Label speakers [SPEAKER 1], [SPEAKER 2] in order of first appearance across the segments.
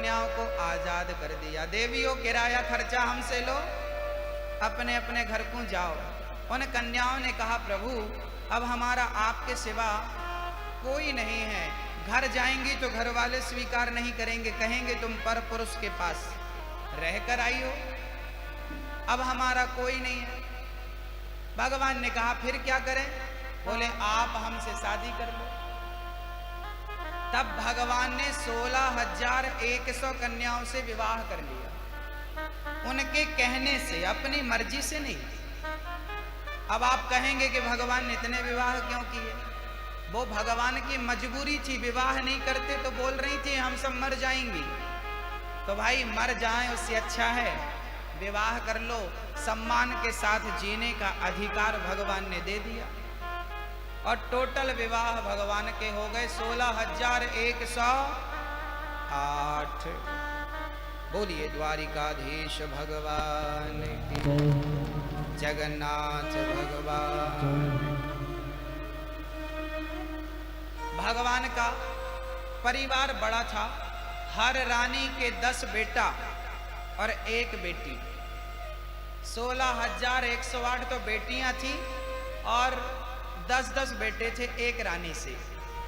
[SPEAKER 1] कन्याओं को आजाद कर दिया। देवियों किराया खर्चा हमसे लो, अपने अपने घर को जाओ। उन कन्याओं ने कहा प्रभु अब हमारा आपके सिवा कोई नहीं है, घर जाएंगी तो घर वाले स्वीकार नहीं करेंगे, कहेंगे तुम पर पुरुष के पास रहकर आई हो, अब हमारा कोई नहीं है। भगवान ने कहा फिर क्या करें? बोले आप हमसे शादी कर लो। तब भगवान ने 16,100 कन्याओं से विवाह कर लिया, उनके कहने से, अपनी मर्जी से नहीं। अब आप कहेंगे कि भगवान ने इतने विवाह क्यों किए? वो भगवान की मजबूरी थी, विवाह नहीं करते तो बोल रही थी हम सब मर जाएंगी। तो भाई मर जाएं उससे अच्छा है विवाह कर लो, सम्मान के साथ जीने का अधिकार भगवान ने दे दिया। और टोटल विवाह भगवान के हो गए 16,108। बोलिए द्वारिकाधीश भगवान की, जगन्नाथ भगवान। भगवान का परिवार बड़ा था, हर रानी के 10 बेटा और 1 बेटी। 16,108 तो बेटियां थी और 10-10 बेटे थे एक रानी से।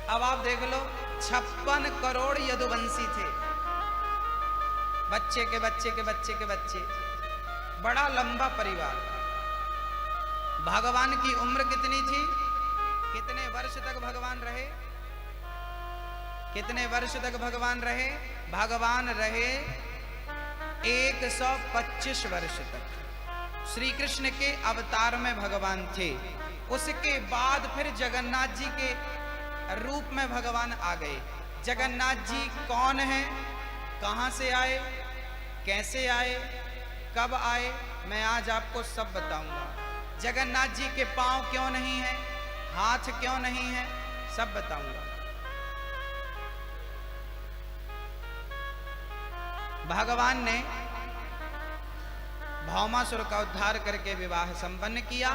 [SPEAKER 1] अब आप देख लो 56 करोड़ यदुवंशी थे, बच्चे के बच्चे के बच्चे के बच्चे, बड़ा लंबा परिवार। भगवान की उम्र कितनी थी? कितने वर्ष तक भगवान रहे? कितने वर्ष तक भगवान रहे? भगवान रहे 125 वर्ष तक। श्री कृष्ण के अवतार में भगवान थे। उसके बाद फिर जगन्नाथ जी के रूप में भगवान आ गए। जगन्नाथ जी कौन है, कहां से आए, कैसे आए, कब आए, मैं आज आपको सब बताऊंगा। जगन्नाथ जी के पांव क्यों नहीं है, हाथ क्यों नहीं है, सब बताऊंगा। भगवान ने भौमासुर का उद्धार करके विवाह संपन्न किया।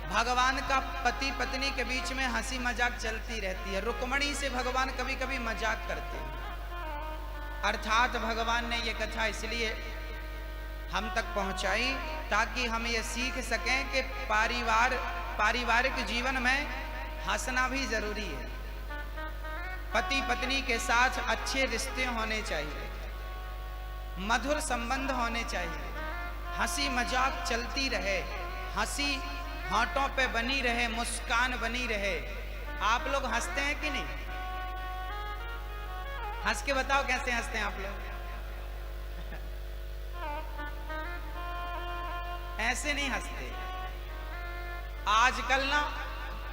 [SPEAKER 1] भगवान का पति पत्नी के बीच में हंसी मजाक चलती रहती है। रुक्मणी से भगवान कभी कभी मजाक करते हैं। अर्थात भगवान ने ये कथा इसलिए हम तक पहुंचाई ताकि हम ये सीख सकें कि पारिवारिक जीवन में हंसना भी जरूरी है। पति पत्नी के साथ अच्छे रिश्ते होने चाहिए, मधुर संबंध होने चाहिए, हंसी मजाक चलती रहे, हंसी होंठों पे बनी रहे, मुस्कान बनी रहे। आप लोग हंसते हैं कि नहीं? हंस के बताओ कैसे हंसते हैं आप लोग? ऐसे नहीं हंसते। आजकल ना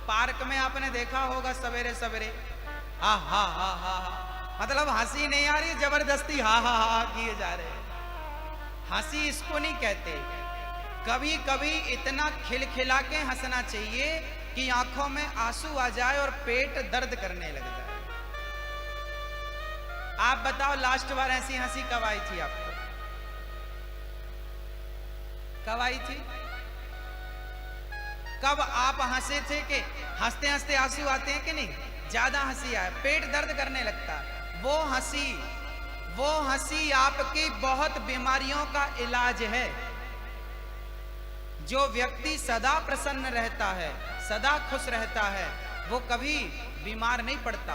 [SPEAKER 1] पार्क में आपने देखा होगा सवेरे सवेरे हा हा हा हा, मतलब हंसी नहीं आ रही, जबरदस्ती हा हा हा किए जा रहे। हंसी इसको नहीं कहते। कभी कभी इतना खिलखिला के हंसना चाहिए कि आंखों में आंसू आ जाए और पेट दर्द करने लग जाए। आप बताओ लास्ट बार ऐसी हंसी कब आई थी आपको? कब आई थी? कब आप हंसे थे कि हंसते हंसते आंसू आते हैं कि नहीं? ज्यादा हंसी आए पेट दर्द करने लगता। वो हंसी आपकी बहुत बीमारियों का इलाज है। जो व्यक्ति सदा प्रसन्न रहता है, सदा खुश रहता है, वो कभी बीमार नहीं पड़ता।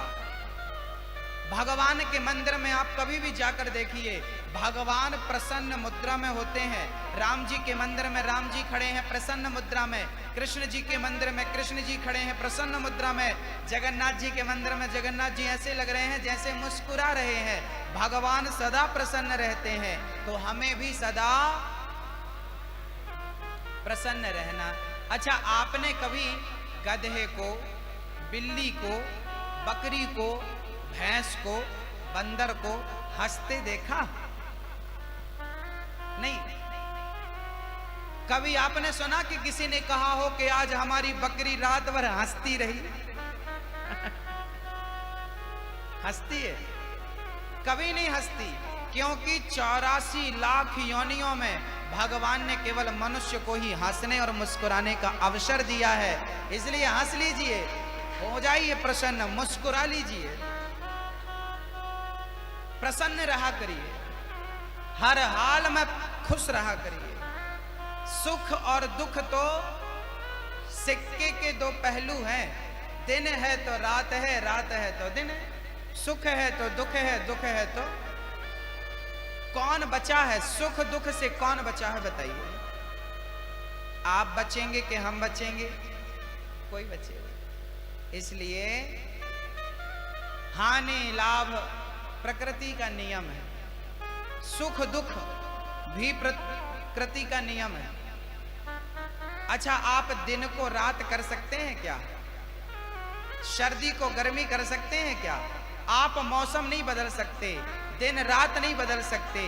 [SPEAKER 1] भगवान के मंदिर में आप कभी भी जाकर देखिए, भगवान प्रसन्न मुद्रा में होते हैं। राम जी के मंदिर में राम जी खड़े हैं प्रसन्न मुद्रा में, कृष्ण जी के मंदिर में कृष्ण जी खड़े हैं प्रसन्न मुद्रा में, जगन्नाथ जी के मंदिर में जगन्नाथ जी ऐसे लग रहे हैं जैसे मुस्कुरा रहे हैं। भगवान सदा प्रसन्न रहते हैं, तो हमें भी सदा प्रसन्न रहना। अच्छा, आपने कभी गधे को, बिल्ली को, बकरी को, भैंस को, बंदर को हंसते देखा? नहीं। कभी आपने सुना कि किसी ने कहा हो कि आज हमारी बकरी रात भर हंसती रही? हंसती है? कभी नहीं हंसती, क्योंकि 84 लाख योनियों में भगवान ने केवल मनुष्य को ही हंसने और मुस्कुराने का अवसर दिया है। इसलिए हंस लीजिए, हो जाइए प्रसन्न, मुस्कुरा लीजिए। प्रसन्न रहा करिए, हर हाल में खुश रहा करिए। सुख और दुख तो सिक्के के दो पहलू हैं, दिन है तो रात है, रात है तो दिन है। सुख है तो दुख है, दुख है तो कौन बचा है? सुख दुख से कौन बचा है बताइए? आप बचेंगे कि हम बचेंगे? कोई बचेगा। इसलिए हानि लाभ प्रकृति का नियम है, सुख दुख भी प्रकृति का नियम है। अच्छा, आप दिन को रात कर सकते हैं क्या? सर्दी को गर्मी कर सकते हैं क्या? आप मौसम नहीं बदल सकते, दिन रात नहीं बदल सकते,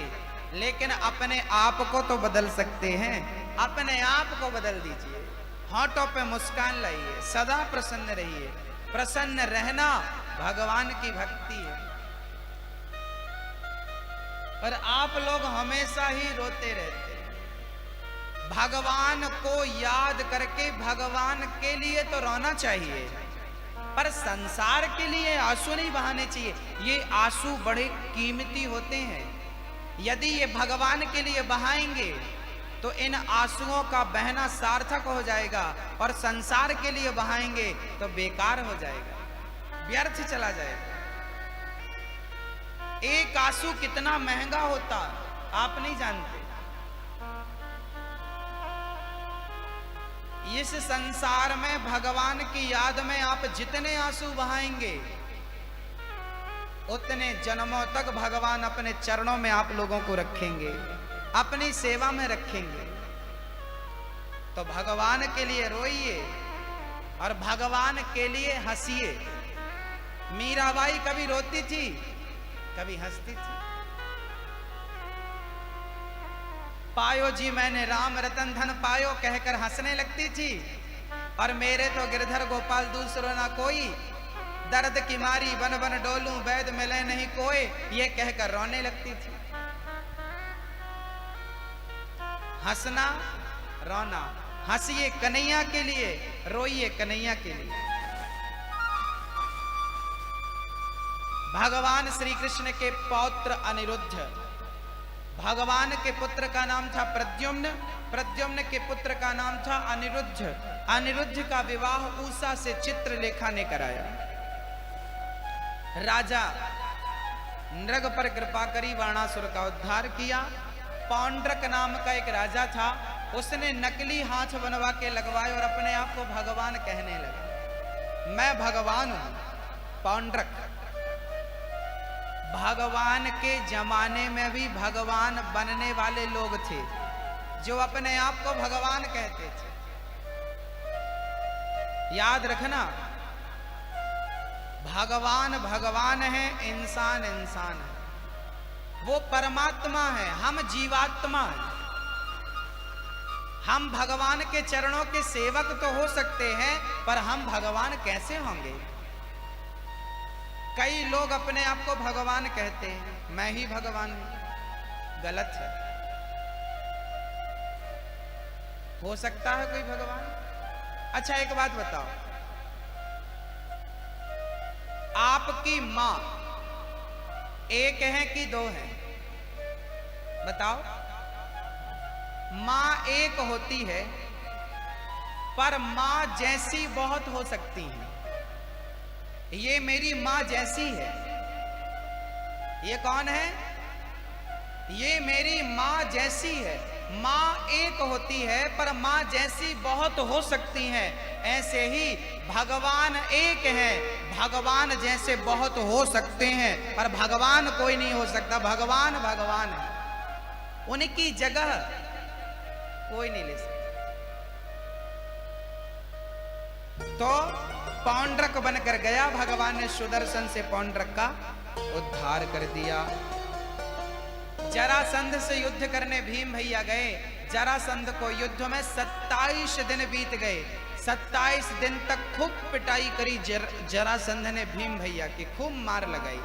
[SPEAKER 1] लेकिन अपने आप को तो बदल सकते हैं। अपने आप को बदल दीजिए, होठों पे मुस्कान लाइए, सदा प्रसन्न रहिए। प्रसन्न रहना भगवान की भक्ति है। पर आप लोग हमेशा ही रोते रहते हैं। भगवान को याद करके भगवान के लिए तो रोना चाहिए, पर संसार के लिए आंसू नहीं बहाने चाहिए। ये आंसू बड़े कीमती होते हैं। यदि ये भगवान के लिए बहाएंगे तो इन आंसुओं का बहना सार्थक हो जाएगा, और संसार के लिए बहाएंगे तो बेकार हो जाएगा, व्यर्थ चला जाएगा। एक आंसू कितना महंगा होता आप नहीं जानते। इस संसार में भगवान की याद में आप जितने आंसू बहाएंगे, उतने जन्मों तक भगवान अपने चरणों में आप लोगों को रखेंगे, अपनी सेवा में रखेंगे। तो भगवान के लिए रोइए और भगवान के लिए हंसिए। मीराबाई कभी रोती थी, कभी हंसती थी। पायो जी मैंने राम रतन धन पायो कहकर हंसने लगती थी, और मेरे तो गिरधर गोपाल दूसरो ना कोई, दर्द की मारी बन बन डोलूं वैद मिले नहीं कोई, ये कहकर रोने लगती थी। हंसना रोना, हंसिए कन्हैया के लिए, रोइए कन्हैया के लिए। भगवान श्री कृष्ण के पौत्र अनिरुद्ध, भगवान के पुत्र का नाम था प्रद्युम्न, प्रद्युम्न के पुत्र का नाम था अनिरुद्ध। अनिरुद्ध का विवाह उषा से चित्रलेखा ने कराया। राजा नृग पर कृपा करी वाणासुर का उद्धार किया। पौंड्रक नाम का एक राजा था, उसने नकली हाथ बनवा के लगवाए और अपने आप को भगवान कहने लगा, मैं भगवान हूं। पौंड्रक, भगवान के जमाने में भी भगवान बनने वाले लोग थे जो अपने आप को भगवान कहते थे। याद रखना, भगवान भगवान है, इंसान इंसान है। वो परमात्मा है, हम जीवात्मा हैं। हम भगवान के चरणों के सेवक तो हो सकते हैं, पर हम भगवान कैसे होंगे? कई लोग अपने आप को भगवान कहते हैं, मैं ही भगवान हूं। गलत है। हो सकता है कोई भगवान? अच्छा एक बात बताओ, आपकी मां एक है कि दो है? बताओ। मां एक होती है, पर मां जैसी बहुत हो सकती है। ये मेरी मां जैसी है। ये कौन है? ये मेरी मां जैसी है। मां एक होती है, पर मां जैसी बहुत हो सकती हैं। ऐसे ही भगवान एक है, भगवान जैसे बहुत हो सकते हैं, पर भगवान कोई नहीं हो सकता। भगवान भगवान है, उनकी जगह कोई नहीं ले सकता। तो पौंड्रक बनकर गया, भगवान ने सुदर्शन से पौंड्रक का उद्धार कर दिया। जरासंध से युद्ध करने भीम भैया गए। जरासंध को युद्ध में 27 दिन बीत गए। 27 दिन तक खूब पिटाई करी जरासंध ने भीम भैया की, खूब मार लगाई।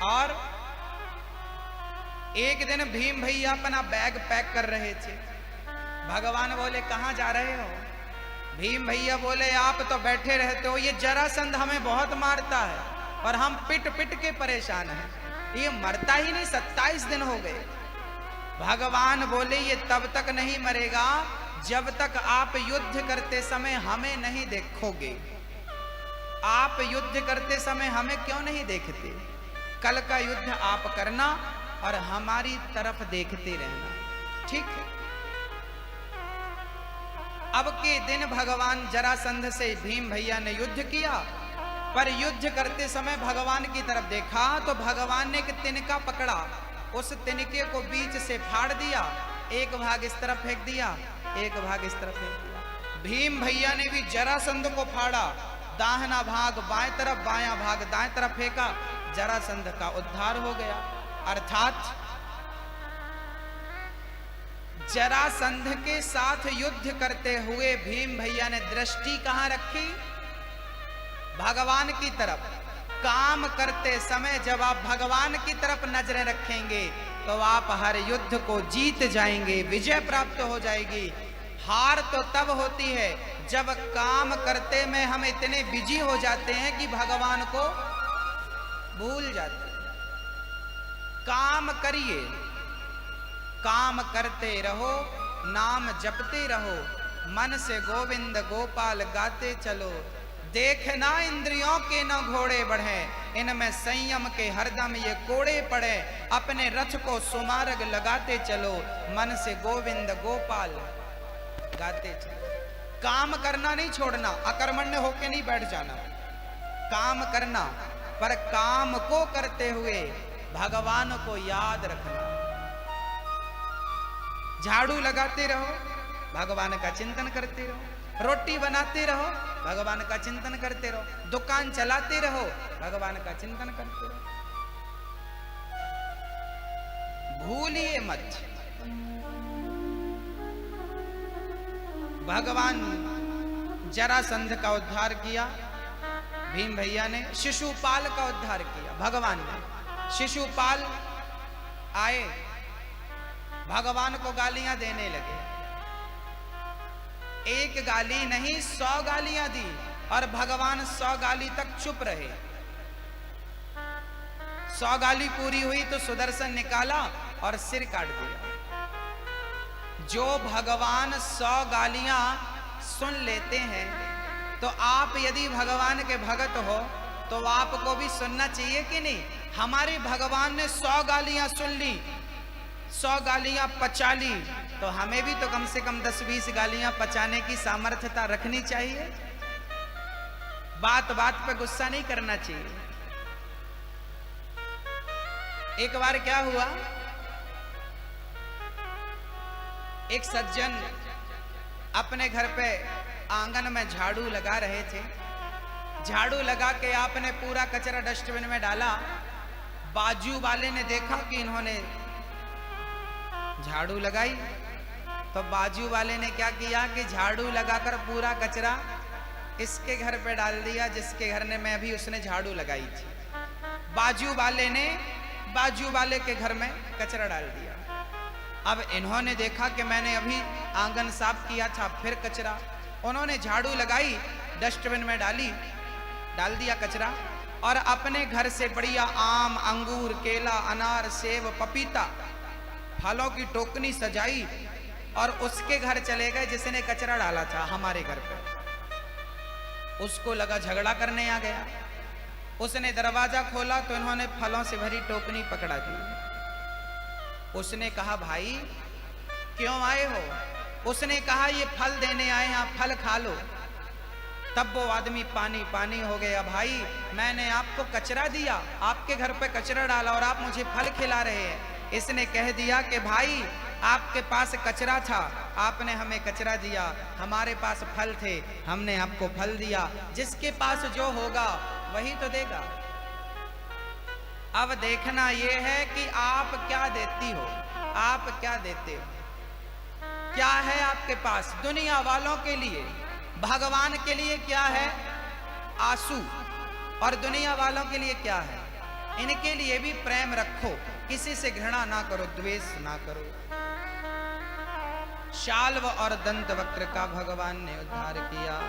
[SPEAKER 1] और एक दिन भीम भैया अपना बैग पैक कर रहे थे। भगवान बोले कहां जा रहे हो? भीम भैया बोले आप तो बैठे रहते हो, ये जरासंध हमें बहुत मारता है और हम पिट पिट के परेशान हैं, ये मरता ही नहीं, 27 दिन हो गए। भगवान बोले ये तब तक नहीं मरेगा जब तक आप युद्ध करते समय हमें नहीं देखोगे। आप युद्ध करते समय हमें क्यों नहीं देखते? कल का युद्ध आप करना और हमारी तरफ देखते रहना, ठीक है? अब के दिन भगवान जरासंध से भीम भैया ने युद्ध किया, पर युद्ध करते समय भगवान की तरफ देखा तो भगवान ने एक तिनका पकड़ा, उस तिनके को बीच से फाड़ दिया, एक भाग इस तरफ फेंक दिया, एक भाग इस तरफ फेंक दिया। भीम भैया ने भी जरासंध को फाड़ा, दाहिना भाग बाएं तरफ, बायां भाग दाएं तरफ फेंका, जरासंध का उद्धार हो गया। अर्थात जरासंध के साथ युद्ध करते हुए भीम भैया ने दृष्टि कहां रखी? भगवान की तरफ। काम करते समय जब आप भगवान की तरफ नजरें रखेंगे तो आप हर युद्ध को जीत जाएंगे, विजय प्राप्त हो जाएगी। हार तो तब होती है जब काम करते में हम इतने बिजी हो जाते हैं कि भगवान को भूल जाते हैं। काम करिए, काम करते रहो, नाम जपते रहो, मन से गोविंद गोपाल गाते चलो। देखना इंद्रियों के न घोड़े बढ़े, इनमें संयम के हरदम ये कोड़े पड़े। अपने रथ को सुमार्ग लगाते चलो, मन से गोविंद गोपाल गाते चलो। काम करना नहीं छोड़ना, अकर्मण्य होके नहीं बैठ जाना, काम करना, पर काम को करते हुए भगवान को याद रखना। झाड़ू लगाते रहो, भगवान का चिंतन करते रहो। रोटी बनाते रहो, भगवान का चिंतन करते रहो। दुकान चलाते रहो, भगवान का चिंतन करते रहो। भूलिए मत, भगवान जरासंध का उद्धार किया भीम भैया ने, शिशुपाल का उद्धार किया भगवान ने। शिशुपाल आए, भगवान को गालियां देने लगे। एक गाली नहीं 100 गालियां दी, और भगवान 100 गाली तक चुप रहे। 100 गाली पूरी हुई तो सुदर्शन निकाला और सिर काट दिया। जो भगवान 100 गालियां सुन लेते हैं, तो आप यदि भगवान के भगत हो तो आपको भी सुनना चाहिए कि नहीं? हमारे भगवान ने 100 गालियां सुन ली, 100 गालियां पचा ली, तो हमें भी तो कम से कम 10-20 गालियां पचाने की सामर्थ्यता रखनी चाहिए। बात बात पे गुस्सा नहीं करना चाहिए। एक बार क्या हुआ, एक सज्जन अपने घर पे आंगन में झाड़ू लगा रहे थे। झाड़ू लगा के आपने पूरा कचरा डस्टबिन में डाला। बाजू वाले ने देखा कि इन्होंने झाड़ू लगाई, तो बाजू वाले ने क्या किया कि झाड़ू लगाकर पूरा कचरा इसके घर पे डाल दिया, जिसके घर में अभी उसने झाड़ू लगाई थी। बाजू वाले ने बाजू वाले के घर में कचरा डाल दिया। अब इन्होंने देखा कि मैंने अभी आंगन साफ किया था, फिर कचरा। उन्होंने झाड़ू लगाई, डस्टबिन में डाल दिया कचरा, और अपने घर से बढ़िया आम, अंगूर, केला, अनार, सेब, पपीता, फलों की टोकनी सजाई और उसके घर चले गए जिसने कचरा डाला था हमारे घर पे। उसको लगा झगड़ा करने आ गया। उसने दरवाजा खोला तो इन्होंने फलों से भरी टोकनी पकड़ा दी। उसने कहा, भाई क्यों आए हो? उसने कहा, ये फल देने आए हैं, आप फल खा लो। तब वो आदमी पानी पानी हो गया। भाई मैंने आपको कचरा दिया, आपके घर पे कचरा डाला और आप मुझे फल खिला रहे हैं। इसने कह दिया कि भाई आपके पास कचरा था, आपने हमें कचरा दिया, हमारे पास फल थे, हमने आपको फल दिया। जिसके पास जो होगा वही तो देगा। अब देखना यह है कि आप क्या देती हो, आप क्या देते हो, क्या है आपके पास। दुनिया वालों के लिए, भगवान के लिए क्या है? आंसू। और दुनिया वालों के लिए क्या है? इनके लिए भी प्रेम रखो, किसी से घृणा ना करो, द्वेष ना करो। शाल्व और दंतवक्र का भगवान ने उद्धार किया।